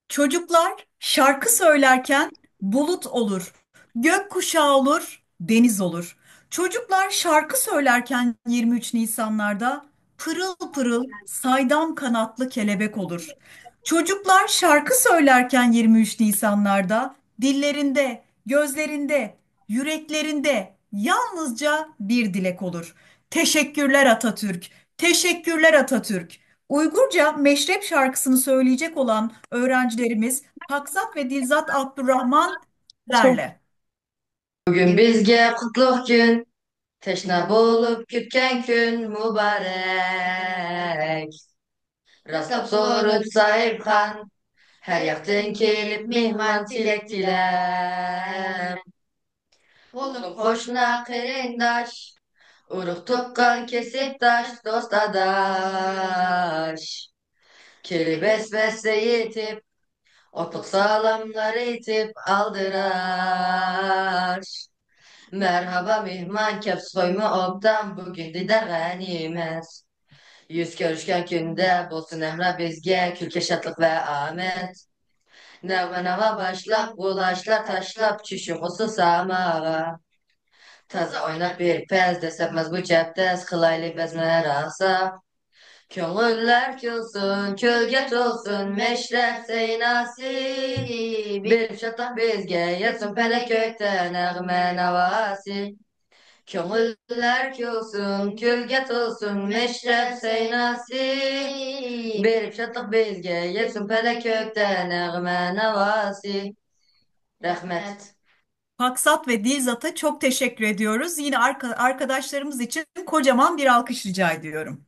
Çocuklar şarkı söylerken bulut olur, gökkuşağı olur, deniz olur. Çocuklar şarkı söylerken 23 Nisanlarda pırıl pırıl saydam kanatlı kelebek olur. Çocuklar şarkı söylerken 23 Nisanlarda dillerinde, gözlerinde, yüreklerinde yalnızca bir dilek olur. Teşekkürler Atatürk, teşekkürler Atatürk. Uygurca meşrep şarkısını söyleyecek olan öğrencilerimiz Paksat ve Dilzat Abdurrahman Çok Derle. Bugün bizge qutlug gün, teşna bolup kütken gün mübarek. Rastlap sorup sahipxan, her yaktan kelip mehman tilek tilep. Oğlum hoşna kerindaş, uruk tukkan kesiptaş, dost adaş. Keli besbesse yetip, otluk sağlamları itip aldıraş. Merhaba mihman kep soyma obdan bugün dide ganimet. Yüz görüşken günde bulsun emre bizge külke şatlık ve amet. Neva neva başlap bulaşla taşlap çiş yuxusu samağa. Taza oynap bir pez de sepmez bu ceptes kılaylı bezmeler asa. Köngüller külsün, kölget olsun, meşref seynasi. Bir şatah bizge yetsin pelek kökten ağme navasi. Köngüller külsün, kölget olsun, meşref seynasi. Bir şatah bizge yetsin pelek kökten ağme navasi. Rahmet. Paksat ve Dilzat'a çok teşekkür ediyoruz. Yine arkadaşlarımız için kocaman bir alkış rica ediyorum.